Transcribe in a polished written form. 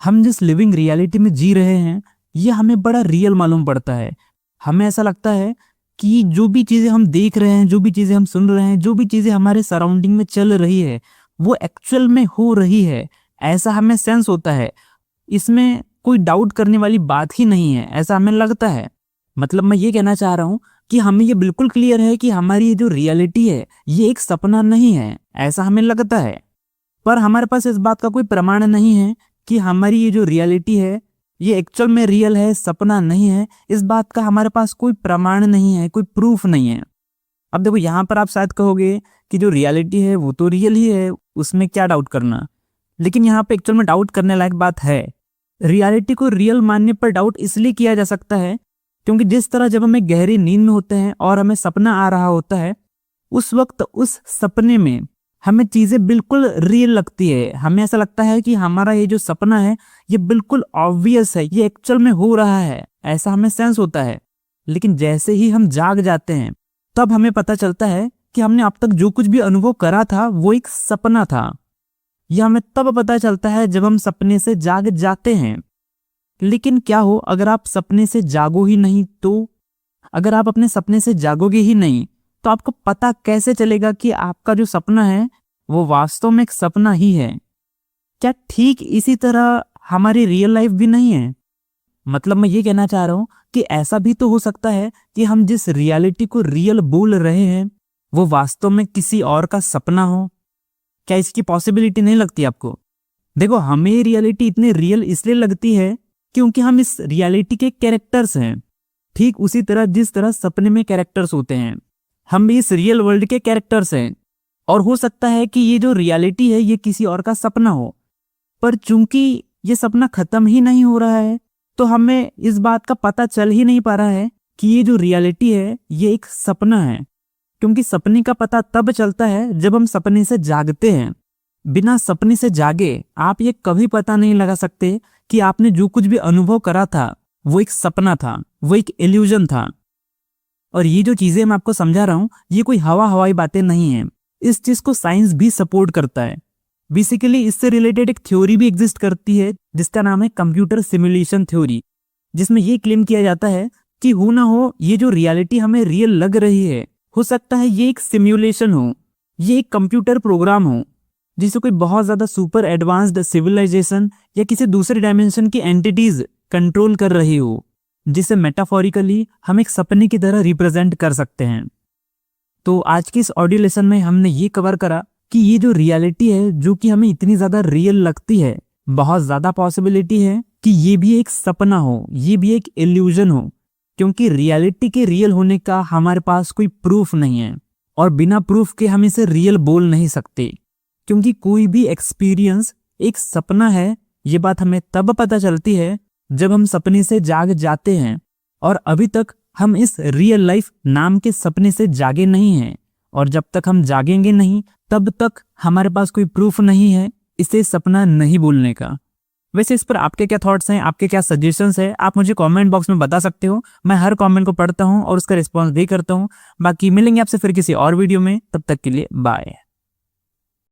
हम जिस living reality में जी रहे हैं ये हमें बड़ा रियल मालूम पड़ता है। हमें ऐसा लगता है कि जो भी चीज़ें हम देख रहे हैं, जो भी चीज़ें हम सुन रहे हैं, जो भी चीज़ें हमारे सराउंडिंग में चल रही है वो एक्चुअल में हो रही है, ऐसा हमें सेंस होता है। इसमें कोई डाउट करने वाली बात ही नहीं है, ऐसा हमें लगता है। मतलब मैं ये कहना चाह रहा हूँ कि हमें ये बिल्कुल क्लियर है कि हमारी ये जो रियलिटी है ये एक सपना नहीं है, ऐसा हमें लगता है। पर हमारे पास इस बात का कोई प्रमाण नहीं है कि हमारी ये जो रियलिटी है ये एक्चुअल में रियल है, सपना नहीं है। इस बात का हमारे पास कोई प्रमाण नहीं है, कोई प्रूफ नहीं है। अब देखो यहाँ पर आप शायद कहोगे कि जो रियलिटी है वो तो रियल ही है, उसमें क्या डाउट करना। लेकिन यहाँ पे एक्चुअल में डाउट करने लायक बात है। रियलिटी को रियल मानने पर डाउट इसलिए किया जा सकता है क्योंकि जिस तरह जब हमें गहरी नींद में होते हैं और हमें सपना आ रहा होता है, उस वक्त उस सपने में हमें चीजें बिल्कुल रियल लगती है। हमें ऐसा लगता है कि हमारा ये जो सपना है ये बिल्कुल ऑब्वियस है, ये एक्चुअल में हो रहा है, ऐसा हमें सेंस होता है। लेकिन जैसे ही हम जाग जाते हैं तब हमें पता चलता है कि हमने अब तक जो कुछ भी अनुभव करा था वो एक सपना था। यह हमें तब पता चलता है जब हम सपने से जाग जाते हैं। लेकिन क्या हो अगर आप सपने से जागो ही नहीं तो? अगर आप अपने सपने से जागोगे ही नहीं तो आपको पता कैसे चलेगा कि आपका जो सपना है वो वास्तव में एक सपना ही है? क्या ठीक इसी तरह हमारी रियल लाइफ भी नहीं है? मतलब मैं ये कहना चाह रहा हूं कि ऐसा भी तो हो सकता है कि हम जिस रियलिटी को रियल बोल रहे हैं वो वास्तव में किसी और का सपना हो। क्या इसकी पॉसिबिलिटी नहीं लगती आपको? देखो, हमें रियलिटी इतनी रियल इसलिए लगती है क्योंकि हम इस रियलिटी के कैरेक्टर्स हैं। ठीक उसी तरह जिस तरह सपने में कैरेक्टर्स होते हैं, हम भी इस रियल वर्ल्ड के कैरेक्टर्स हैं। और हो सकता है कि ये जो रियलिटी है ये किसी और का सपना हो, पर चूंकि ये सपना खत्म ही नहीं हो रहा है तो हमें इस बात का पता चल ही नहीं पा रहा है कि ये जो रियलिटी है ये एक सपना है। क्योंकि सपने का पता तब चलता है जब हम सपने से जागते हैं। बिना सपने से जागे आप ये कभी पता नहीं लगा सकते कि आपने जो कुछ भी अनुभव करा था वो एक सपना था, वो एक इल्यूजन था। और ये जो चीजें मैं आपको समझा रहा हूं ये कोई हवाई बातें नहीं है। इस चीज को साइंस भी सपोर्ट करता है। बेसिकली इससे रिलेटेड एक थ्योरी भी एग्जिस्ट करती है जिसका नाम है कंप्यूटर सिमुलेशन थ्योरी, जिसमें ये क्लेम किया जाता है कि हो ना हो ये जो रियलिटी हमें रियल लग रही है, हो सकता है ये एक सिमुलेशन हो, ये एक कंप्यूटर प्रोग्राम हो जिसे कोई बहुत ज्यादा सुपर एडवांस्ड सिविलाइजेशन या किसी दूसरे डायमेंशन की एंटिटीज कंट्रोल कर रही हो, जिसे मेटाफोरिकली हम एक सपने की तरह रिप्रेजेंट कर सकते हैं। तो आज की इस ऑडियो लेसन में हमने ये कवर करा कि ये जो रियलिटी है जो कि हमें इतनी ज्यादा रियल लगती है, बहुत ज्यादा पॉसिबिलिटी है कि ये भी एक सपना हो, ये भी एक इल्यूजन हो। क्योंकि रियलिटी के रियल होने का हमारे पास कोई प्रूफ नहीं है और बिना प्रूफ के हम इसे रियल बोल नहीं सकते। क्योंकि कोई भी एक्सपीरियंस एक सपना है, ये बात हमें तब पता चलती है जब हम सपने से जाग जाते हैं। और अभी तक हम इस रियल लाइफ नाम के सपने से जागे नहीं हैं। और जब तक हम जागेंगे नहीं तब तक हमारे पास कोई प्रूफ नहीं है इसे सपना नहीं बोलने का। वैसे इस पर आपके क्या थॉट्स हैं, आपके क्या सजेशंस हैं, आप मुझे कमेंट बॉक्स में बता सकते हो। मैं हर कमेंट को पढ़ता हूं और उसका रिस्पॉन्स भी करता हूं। बाकी मिलेंगे आपसे फिर किसी और वीडियो में, तब तक के लिए बाय।